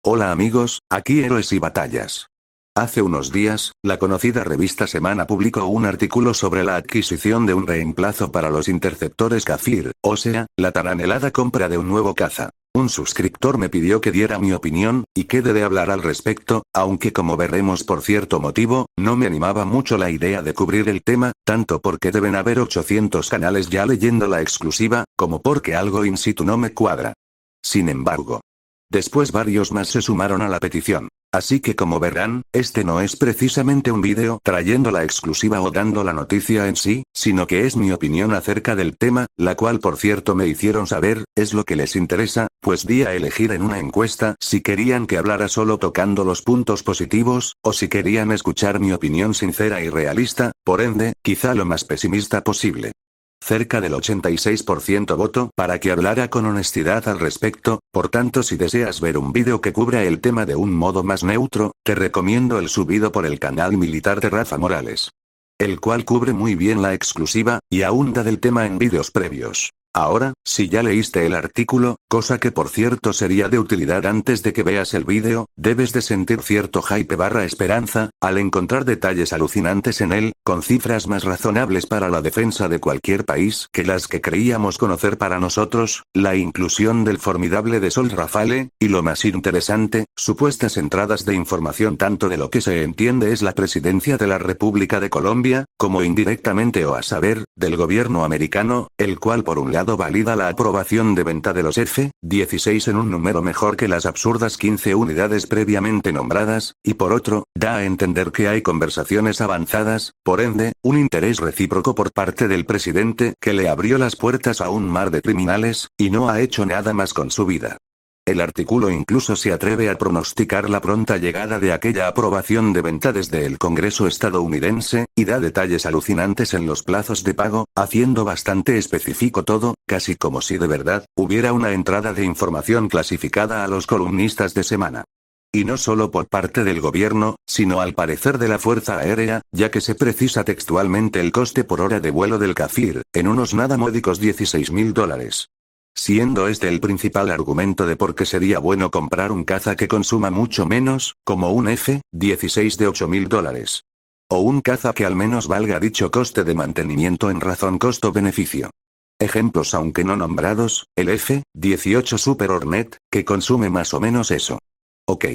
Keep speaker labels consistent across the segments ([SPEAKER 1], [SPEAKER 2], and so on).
[SPEAKER 1] Hola amigos, aquí Héroes y Batallas. Hace unos días, la conocida revista Semana publicó un artículo sobre la adquisición de un reemplazo para los interceptores Kafir, o sea, la tan anhelada compra de un nuevo caza. Un suscriptor me pidió que diera mi opinión, y quedé de hablar al respecto, aunque como veremos por cierto motivo, no me animaba mucho la idea de cubrir el tema, tanto porque deben haber 800 canales ya leyendo la exclusiva, como porque algo in situ no me cuadra. Sin embargo, después varios más se sumaron a la petición. Así que como verán, este no es precisamente un vídeo trayendo la exclusiva o dando la noticia en sí, sino que es mi opinión acerca del tema, la cual por cierto me hicieron saber, es lo que les interesa, pues di a elegir en una encuesta si querían que hablara solo tocando los puntos positivos, o si querían escuchar mi opinión sincera y realista, por ende, quizá lo más pesimista posible. Cerca del 86% votó para que hablara con honestidad al respecto, por tanto si deseas ver un vídeo que cubra el tema de un modo más neutro, te recomiendo el subido por el canal militar de Rafa Morales, el cual cubre muy bien la exclusiva, y ahonda del tema en vídeos previos. Ahora, si ya leíste el artículo, cosa que por cierto sería de utilidad antes de que veas el vídeo, debes de sentir cierto hype / esperanza, al encontrar detalles alucinantes en él, con cifras más razonables para la defensa de cualquier país que las que creíamos conocer para nosotros, la inclusión del formidable de Sol Rafale, y lo más interesante, supuestas entradas de información tanto de lo que se entiende es la presidencia de la República de Colombia, como indirectamente o a saber, del gobierno americano, el cual por un lado valida la aprobación de venta de los F-16 en un número mejor que las absurdas 15 unidades previamente nombradas, y por otro, da a entender que hay conversaciones avanzadas, por ende, un interés recíproco por parte del presidente que le abrió las puertas a un mar de criminales, y no ha hecho nada más con su vida. El artículo incluso se atreve a pronosticar la pronta llegada de aquella aprobación de venta desde el Congreso estadounidense, y da detalles alucinantes en los plazos de pago, haciendo bastante específico todo, casi como si de verdad, hubiera una entrada de información clasificada a los columnistas de Semana. Y no solo por parte del gobierno, sino al parecer de la Fuerza Aérea, ya que se precisa textualmente el coste por hora de vuelo del Kafir, en unos nada módicos $16.000. Siendo este el principal argumento de por qué sería bueno comprar un caza que consuma mucho menos, como un F-16 de $8.000. O un caza que al menos valga dicho coste de mantenimiento en razón costo-beneficio. Ejemplos aunque no nombrados, el F-18 Super Hornet, que consume más o menos eso. Ok.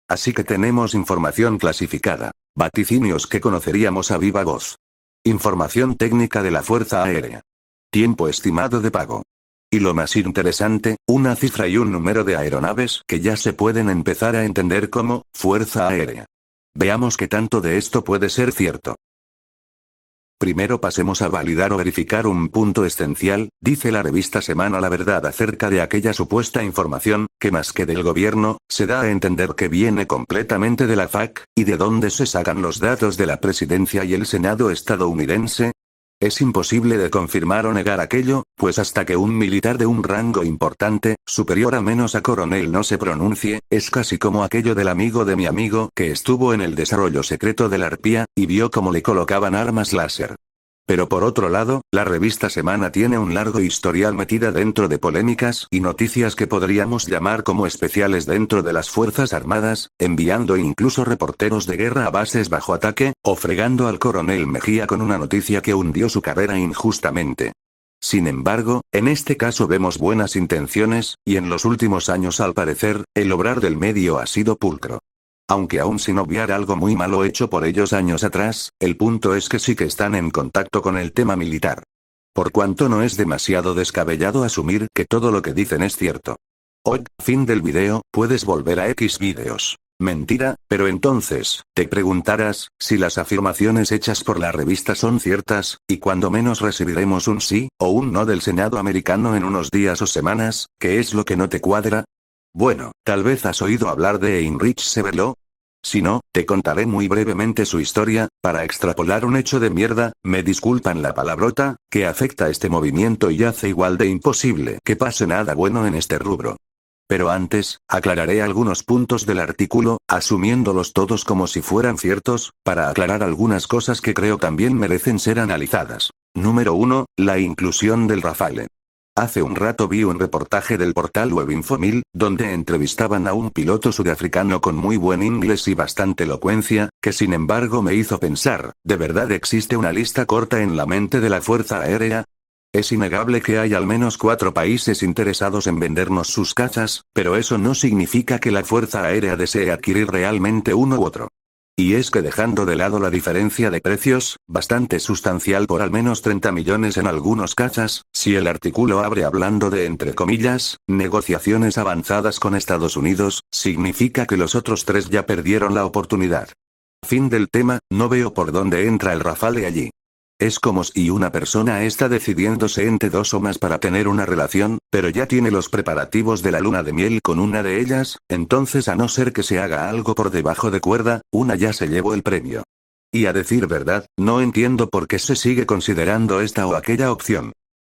[SPEAKER 1] Así que tenemos información clasificada, vaticinios que conoceríamos a viva voz. Información técnica de la Fuerza Aérea. Tiempo estimado de pago. Y lo más interesante, una cifra y un número de aeronaves que ya se pueden empezar a entender como Fuerza Aérea. Veamos qué tanto de esto puede ser cierto. Primero pasemos a validar o verificar un punto esencial, dice la revista Semana la verdad acerca de aquella supuesta información, que más que del gobierno, se da a entender que viene completamente de la FAC, y de dónde se sacan los datos de la presidencia y el Senado estadounidense. Es imposible de confirmar o negar aquello, pues hasta que un militar de un rango importante, superior a menos a coronel no se pronuncie, es casi como aquello del amigo de mi amigo que estuvo en el desarrollo secreto de la arpía, y vio cómo le colocaban armas láser. Pero por otro lado, la revista Semana tiene un largo historial metida dentro de polémicas y noticias que podríamos llamar como especiales dentro de las Fuerzas Armadas, enviando incluso reporteros de guerra a bases bajo ataque, o fregando al coronel Mejía con una noticia que hundió su carrera injustamente. Sin embargo, en este caso vemos buenas intenciones, y en los últimos años al parecer, el obrar del medio ha sido pulcro. Aunque aún sin obviar algo muy malo hecho por ellos años atrás, el punto es que sí que están en contacto con el tema militar. Por cuanto no es demasiado descabellado asumir que todo lo que dicen es cierto. Fin del video, puedes volver a X vídeos. Mentira, pero entonces, te preguntarás, si las afirmaciones hechas por la revista son ciertas, y cuando menos recibiremos un sí, o un no del Senado americano en unos días o semanas, ¿qué es lo que no te cuadra? Bueno, tal vez has oído hablar de Heinrich Severlo. Si no, te contaré muy brevemente su historia, para extrapolar un hecho de mierda, me disculpan la palabrota, que afecta a este movimiento y hace igual de imposible que pase nada bueno en este rubro. Pero antes, aclararé algunos puntos del artículo, asumiéndolos todos como si fueran ciertos, para aclarar algunas cosas que creo también merecen ser analizadas. Número 1, la inclusión del Rafale. Hace un rato vi un reportaje del portal web Infomil, donde entrevistaban a un piloto sudafricano con muy buen inglés y bastante elocuencia, que sin embargo me hizo pensar, ¿de verdad existe una lista corta en la mente de la Fuerza Aérea? Es innegable que hay al menos 4 países interesados en vendernos sus cazas, pero eso no significa que la Fuerza Aérea desee adquirir realmente uno u otro. Y es que dejando de lado la diferencia de precios, bastante sustancial por al menos 30 millones en algunos cazas, si el artículo abre hablando de entre comillas, negociaciones avanzadas con Estados Unidos, significa que los otros 3 ya perdieron la oportunidad. Fin del tema, no veo por dónde entra el Rafale allí. Es como si una persona está decidiéndose entre 2 o más para tener una relación, pero ya tiene los preparativos de la luna de miel con una de ellas, entonces a no ser que se haga algo por debajo de cuerda, una ya se llevó el premio. Y a decir verdad, no entiendo por qué se sigue considerando esta o aquella opción.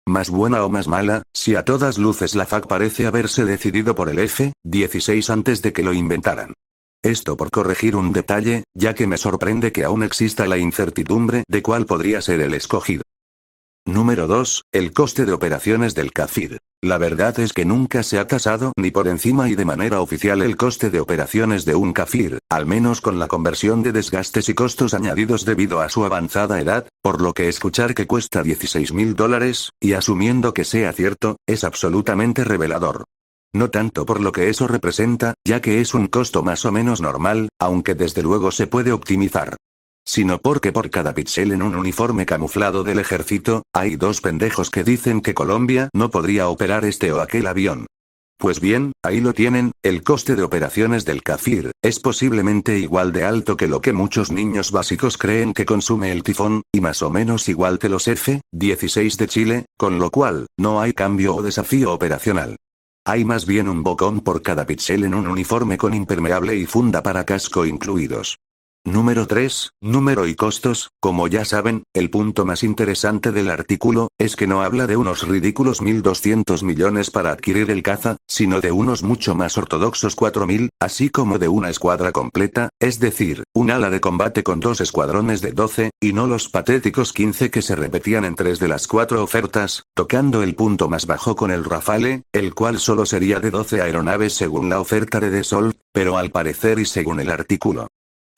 [SPEAKER 1] Más buena o más mala, si a todas luces la FAC parece haberse decidido por el F-16 antes de que lo inventaran. Esto por corregir un detalle, ya que me sorprende que aún exista la incertidumbre de cuál podría ser el escogido. Número 2. El coste de operaciones del Kafir. La verdad es que nunca se ha tasado ni por encima y de manera oficial el coste de operaciones de un Kafir, al menos con la conversión de desgastes y costos añadidos debido a su avanzada edad, por lo que escuchar que cuesta $16.000, y asumiendo que sea cierto, es absolutamente revelador. No tanto por lo que eso representa, ya que es un costo más o menos normal, aunque desde luego se puede optimizar. Sino porque por cada píxel en un uniforme camuflado del ejército, hay 2 pendejos que dicen que Colombia no podría operar este o aquel avión. Pues bien, ahí lo tienen, el coste de operaciones del Kafir, es posiblemente igual de alto que lo que muchos niños básicos creen que consume el Tifón, y más o menos igual que los F-16 de Chile, con lo cual, no hay cambio o desafío operacional. Hay más bien un bocón por cada píxel en un uniforme con impermeable y funda para casco incluidos. Número 3. Número y costos. Como ya saben, el punto más interesante del artículo, es que no habla de unos ridículos 1.200 millones para adquirir el caza, sino de unos mucho más ortodoxos 4.000, así como de una escuadra completa, es decir, un ala de combate con 2 escuadrones de 12, y no los patéticos 15 que se repetían en 3 de las 4 ofertas, tocando el punto más bajo con el Rafale, el cual solo sería de 12 aeronaves según la oferta de Dassault, pero al parecer y según el artículo.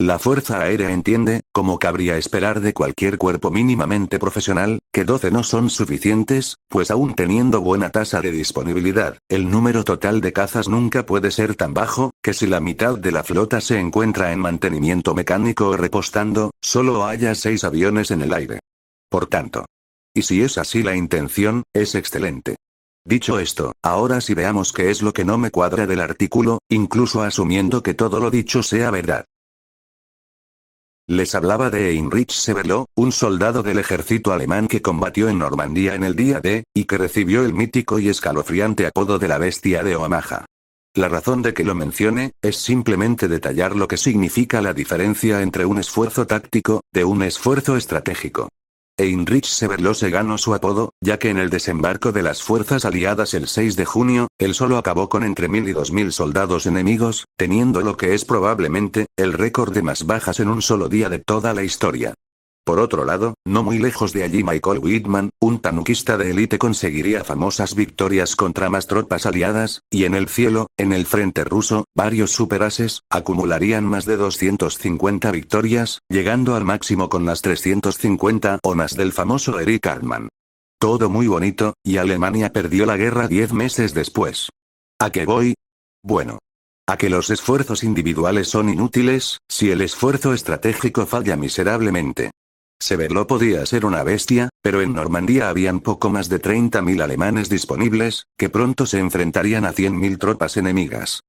[SPEAKER 1] La Fuerza Aérea entiende, como cabría esperar de cualquier cuerpo mínimamente profesional, que 12 no son suficientes, pues aún teniendo buena tasa de disponibilidad, el número total de cazas nunca puede ser tan bajo, que si la mitad de la flota se encuentra en mantenimiento mecánico o repostando, solo haya 6 aviones en el aire. Por tanto. Y si es así la intención, es excelente. Dicho esto, ahora sí veamos qué es lo que no me cuadra del artículo, incluso asumiendo que todo lo dicho sea verdad. Les hablaba de Heinrich Severloh, un soldado del ejército alemán que combatió en Normandía en el día D, y que recibió el mítico y escalofriante apodo de la bestia de Omaha. La razón de que lo mencione, es simplemente detallar lo que significa la diferencia entre un esfuerzo táctico, de un esfuerzo estratégico. Heinrich Severloh se ganó su apodo, ya que en el desembarco de las fuerzas aliadas el 6 de junio, él solo acabó con entre 1.000 y 2.000 soldados enemigos, teniendo lo que es probablemente, el récord de más bajas en un solo día de toda la historia. Por otro lado, no muy lejos de allí Michael Wittmann, un tanquista de élite conseguiría famosas victorias contra más tropas aliadas, y en el cielo, en el frente ruso, varios superases, acumularían más de 250 victorias, llegando al máximo con las 350 o más del famoso Erich Hartmann. Todo muy bonito, y Alemania perdió la guerra 10 meses después. ¿A qué voy? Bueno. A que los esfuerzos individuales son inútiles, si el esfuerzo estratégico falla miserablemente. Severloh podía ser una bestia, pero en Normandía habían poco más de 30.000 alemanes disponibles, que pronto se enfrentarían a 100.000 tropas enemigas.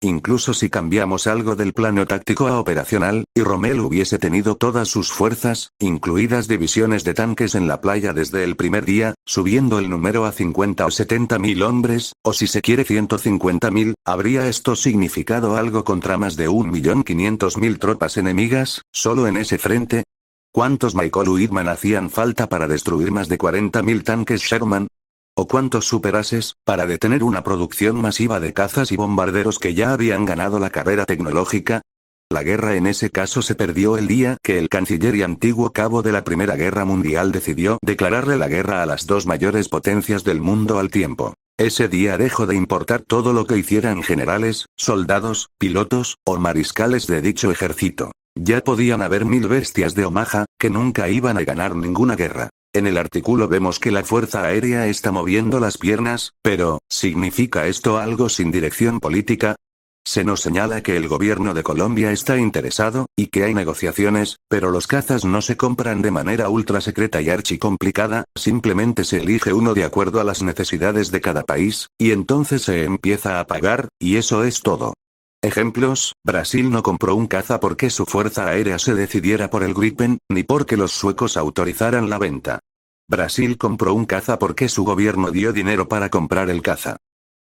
[SPEAKER 1] Incluso si cambiamos algo del plano táctico a operacional, y Rommel hubiese tenido todas sus fuerzas, incluidas divisiones de tanques en la playa desde el primer día, subiendo el número a 50 o 70.000 hombres, o si se quiere 150.000, ¿habría esto significado algo contra más de 1.500.000 tropas enemigas, solo en ese frente? ¿Cuántos Michael Wittmann hacían falta para destruir más de 40.000 tanques Sherman? ¿O cuántos superases, para detener una producción masiva de cazas y bombarderos que ya habían ganado la carrera tecnológica? La guerra en ese caso se perdió el día que el canciller y antiguo cabo de la Primera Guerra Mundial decidió declararle la guerra a las dos mayores potencias del mundo al tiempo. Ese día dejó de importar todo lo que hicieran generales, soldados, pilotos, o mariscales de dicho ejército. Ya podían haber 1000 bestias de Omaha, que nunca iban a ganar ninguna guerra. En el artículo vemos que la Fuerza Aérea está moviendo las piernas, pero, ¿significa esto algo sin dirección política? Se nos señala que el gobierno de Colombia está interesado, y que hay negociaciones, pero los cazas no se compran de manera ultra secreta y archicomplicada, simplemente se elige uno de acuerdo a las necesidades de cada país, y entonces se empieza a pagar, y eso es todo. Ejemplos: Brasil no compró un caza porque su fuerza aérea se decidiera por el Gripen, ni porque los suecos autorizaran la venta. Brasil compró un caza porque su gobierno dio dinero para comprar el caza.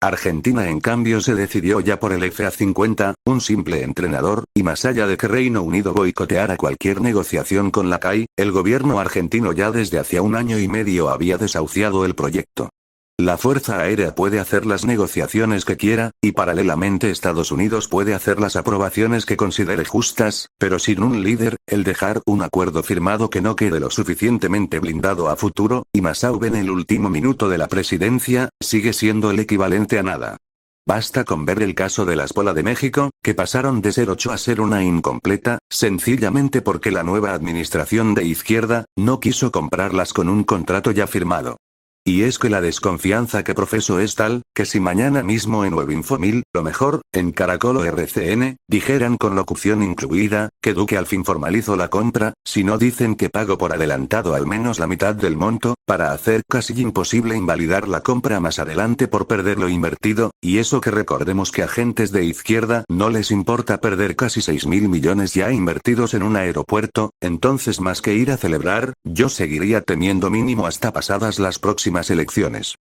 [SPEAKER 1] Argentina en cambio se decidió ya por el F-A-50, un simple entrenador, y más allá de que Reino Unido boicoteara cualquier negociación con la CAI, el gobierno argentino ya desde hacía 1 año y medio había desahuciado el proyecto. La Fuerza Aérea puede hacer las negociaciones que quiera, y paralelamente Estados Unidos puede hacer las aprobaciones que considere justas, pero sin un líder, el dejar un acuerdo firmado que no quede lo suficientemente blindado a futuro, y más aún en el último minuto de la presidencia, sigue siendo el equivalente a nada. Basta con ver el caso de las Pola de México, que pasaron de ser 8 a ser una incompleta, sencillamente porque la nueva administración de izquierda no quiso comprarlas con un contrato ya firmado. Y es que la desconfianza que profeso es tal, que si mañana mismo en Webinfo1000, lo mejor, en Caracol o RCN, dijeran con locución incluida, que Duque al fin formalizó la compra, si no dicen que pagó por adelantado al menos la mitad del monto, para hacer casi imposible invalidar la compra más adelante por perder lo invertido, y eso que recordemos que a gentes de izquierda no les importa perder casi 6.000 millones ya invertidos en un aeropuerto, entonces más que ir a celebrar, yo seguiría temiendo mínimo hasta pasadas las próximas elecciones.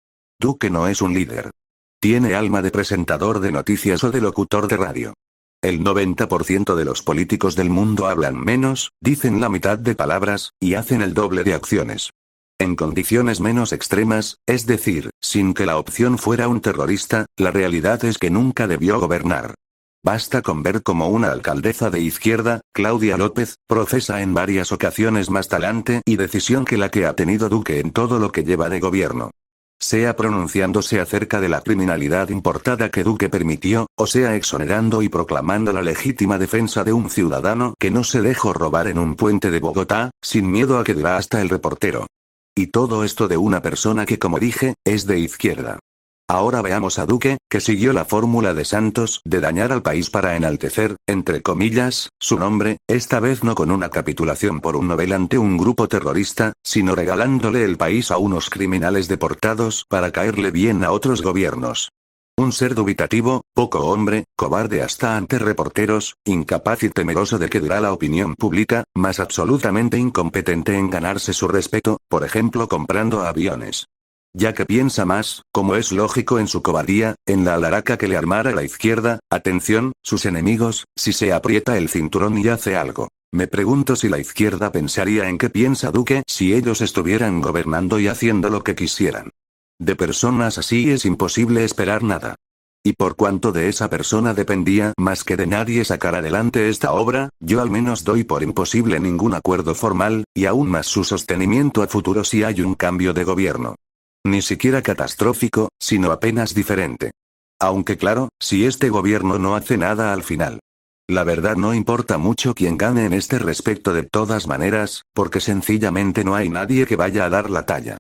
[SPEAKER 1] Duque no es un líder. Tiene alma de presentador de noticias o de locutor de radio. El 90% de los políticos del mundo hablan menos, dicen la mitad de palabras, y hacen el doble de acciones. En condiciones menos extremas, es decir, sin que la opción fuera un terrorista, la realidad es que nunca debió gobernar. Basta con ver cómo una alcaldesa de izquierda, Claudia López, profesa en varias ocasiones más talante y decisión que la que ha tenido Duque en todo lo que lleva de gobierno. Sea pronunciándose acerca de la criminalidad importada que Duque permitió, o sea exonerando y proclamando la legítima defensa de un ciudadano que no se dejó robar en un puente de Bogotá, sin miedo a que dirá hasta el reportero. Y todo esto de una persona que, como dije, es de izquierda. Ahora veamos a Duque, que siguió la fórmula de Santos de dañar al país para enaltecer, entre comillas, su nombre, esta vez no con una capitulación por un Nobel ante un grupo terrorista, sino regalándole el país a unos criminales deportados para caerle bien a otros gobiernos. Un ser dubitativo, poco hombre, cobarde hasta ante reporteros, incapaz y temeroso de que dirá la opinión pública, más absolutamente incompetente en ganarse su respeto, por ejemplo comprando aviones. Ya que piensa más, como es lógico en su cobardía, en la alaraca que le armara la izquierda, atención, sus enemigos, si se aprieta el cinturón y hace algo. Me pregunto si la izquierda pensaría en qué piensa Duque si ellos estuvieran gobernando y haciendo lo que quisieran. De personas así es imposible esperar nada. Y por cuanto de esa persona dependía más que de nadie sacar adelante esta obra, yo al menos doy por imposible ningún acuerdo formal, y aún más su sostenimiento a futuro si hay un cambio de gobierno. Ni siquiera catastrófico, sino apenas diferente. Aunque claro, si este gobierno no hace nada al final. La verdad no importa mucho quién gane en este respecto de todas maneras, porque sencillamente no hay nadie que vaya a dar la talla.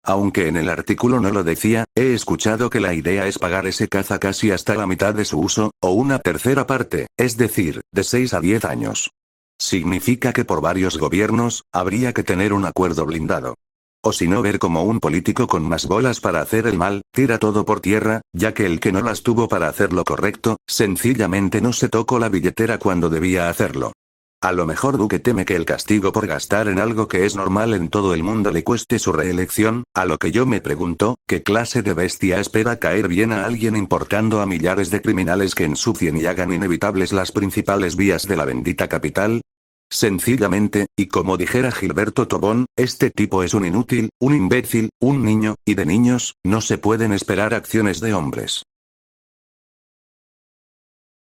[SPEAKER 1] Aunque en el artículo no lo decía, he escuchado que la idea es pagar ese caza casi hasta la mitad de su uso, o una tercera parte, es decir, de 6 a 10 años. Significa que por varios gobiernos, habría que tener un acuerdo blindado. O si no ver como un político con más bolas para hacer el mal, tira todo por tierra, ya que el que no las tuvo para hacer lo correcto, sencillamente no se tocó la billetera cuando debía hacerlo. A lo mejor Duque teme que el castigo por gastar en algo que es normal en todo el mundo le cueste su reelección, a lo que yo me pregunto, ¿qué clase de bestia espera caer bien a alguien importando a millares de criminales que ensucien y hagan inevitables las principales vías de la bendita capital? Sencillamente, y como dijera Gilberto Tobón, este tipo es un inútil, un imbécil, un niño, y de niños, no se pueden esperar acciones de hombres.